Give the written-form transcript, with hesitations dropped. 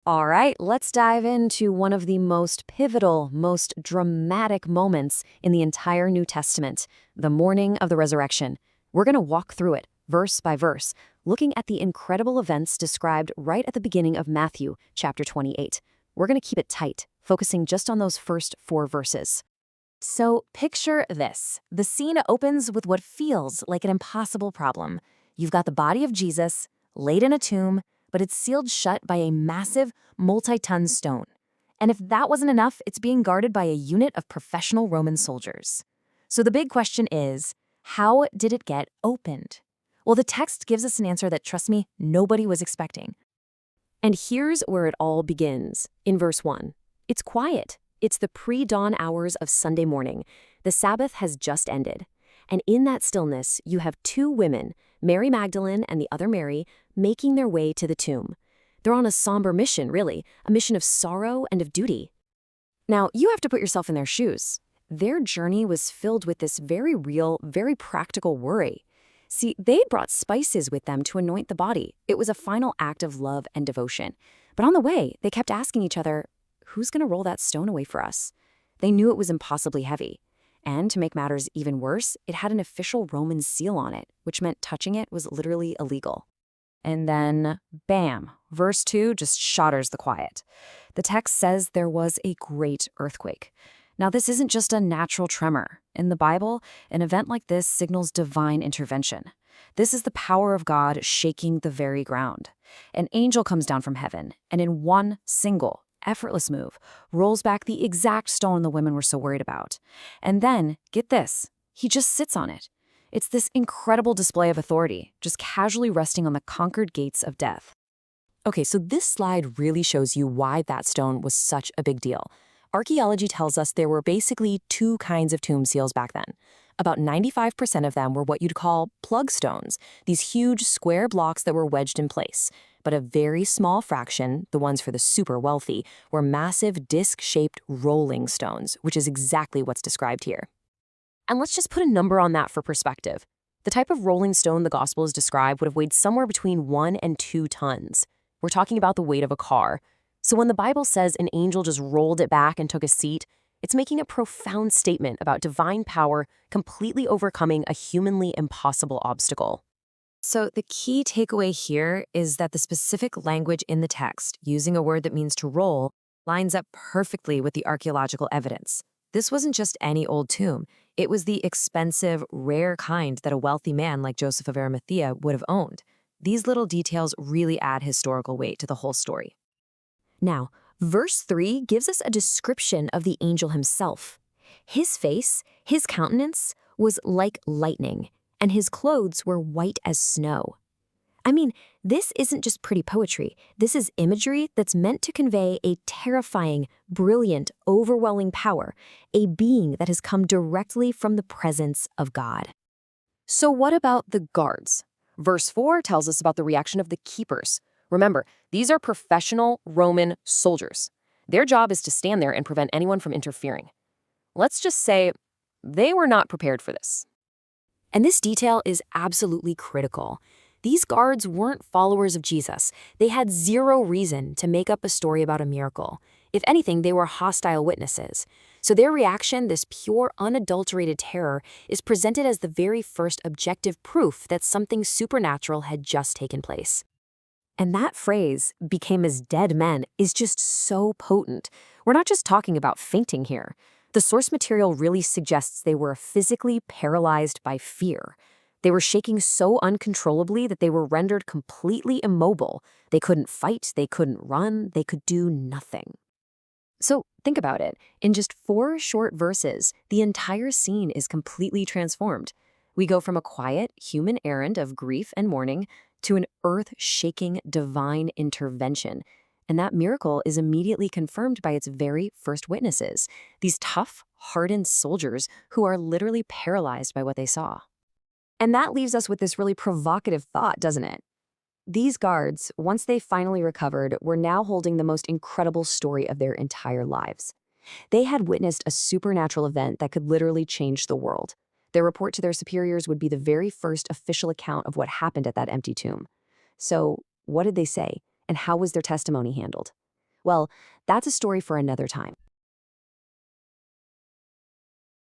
All right, let's dive into one of the most pivotal, most dramatic moments in the entire New Testament, the morning of the resurrection. We're going to walk through it, verse by verse, looking at the incredible events described right at the beginning of Matthew chapter 28. We're going to keep it tight, focusing just on those first 4 verses. So picture this. The scene opens with what feels like an impossible problem. You've got the body of Jesus laid in a tomb, but it's sealed shut by a massive, multi-ton stone. And if that wasn't enough, it's being guarded by a unit of professional Roman soldiers. So the big question is, how did it get opened? Well, the text gives us an answer that, trust me, nobody was expecting. And here's where it all begins, in verse 1. It's quiet. It's the pre-dawn hours of Sunday morning. The Sabbath has just ended. And in that stillness, you have 2 women, Mary Magdalene and the other Mary, making their way to the tomb. They're on a somber mission, really, a mission of sorrow and of duty. Now, you have to put yourself in their shoes. Their journey was filled with this very real, very practical worry. See, they'd brought spices with them to anoint the body. It was a final act of love and devotion. But on the way, they kept asking each other, who's going to roll that stone away for us? They knew it was impossibly heavy. And to make matters even worse, it had an official Roman seal on it, which meant touching it was literally illegal. And then, bam, verse 2 just shatters the quiet. The text says there was a great earthquake. Now, this isn't just a natural tremor. In the Bible, an event like this signals divine intervention. This is the power of God shaking the very ground. An angel comes down from heaven, and in one single, effortless move, rolls back the exact stone the women were so worried about. And then, get this, he just sits on it. It's this incredible display of authority, just casually resting on the conquered gates of death. Okay, so this slide really shows you why that stone was such a big deal. Archaeology tells us there were basically 2 kinds of tomb seals back then. About 95% of them were what you'd call plug stones, these huge square blocks that were wedged in place. But a very small fraction, the ones for the super wealthy, were massive disc-shaped rolling stones, which is exactly what's described here. And let's just put a number on that for perspective. The type of rolling stone the Gospels describe would have weighed somewhere between 1 and 2 tons. We're talking about the weight of a car. So when the Bible says an angel just rolled it back and took a seat, it's making a profound statement about divine power completely overcoming a humanly impossible obstacle. So the key takeaway here is that the specific language in the text, using a word that means to roll, lines up perfectly with the archaeological evidence. This wasn't just any old tomb. It was the expensive, rare kind that a wealthy man like Joseph of Arimathea would have owned. These little details really add historical weight to the whole story. Now, verse 3 gives us a description of the angel himself. His face, his countenance, was like lightning, and his clothes were white as snow. I mean, this isn't just pretty poetry. This is imagery that's meant to convey a terrifying, brilliant, overwhelming power, a being that has come directly from the presence of God. So what about the guards? Verse 4 tells us about the reaction of the keepers. Remember, these are professional Roman soldiers. Their job is to stand there and prevent anyone from interfering. Let's just say they were not prepared for this. And this detail is absolutely critical. These guards weren't followers of Jesus. They had zero reason to make up a story about a miracle. If anything, they were hostile witnesses. So their reaction, this pure, unadulterated terror, is presented as the very first objective proof that something supernatural had just taken place. And that phrase, became as dead men, is just so potent. We're not just talking about fainting here. The source material really suggests they were physically paralyzed by fear. They were shaking so uncontrollably that they were rendered completely immobile. They couldn't fight, they couldn't run, they could do nothing. So think about it. In just 4 short verses, the entire scene is completely transformed. We go from a quiet, human errand of grief and mourning to an earth-shaking divine intervention. And that miracle is immediately confirmed by its very first witnesses, these tough, hardened soldiers who are literally paralyzed by what they saw. And that leaves us with this really provocative thought, doesn't it? These guards, once they finally recovered, were now holding the most incredible story of their entire lives. They had witnessed a supernatural event that could literally change the world. Their report to their superiors would be the very first official account of what happened at that empty tomb. So, what did they say, and how was their testimony handled? Well, that's a story for another time.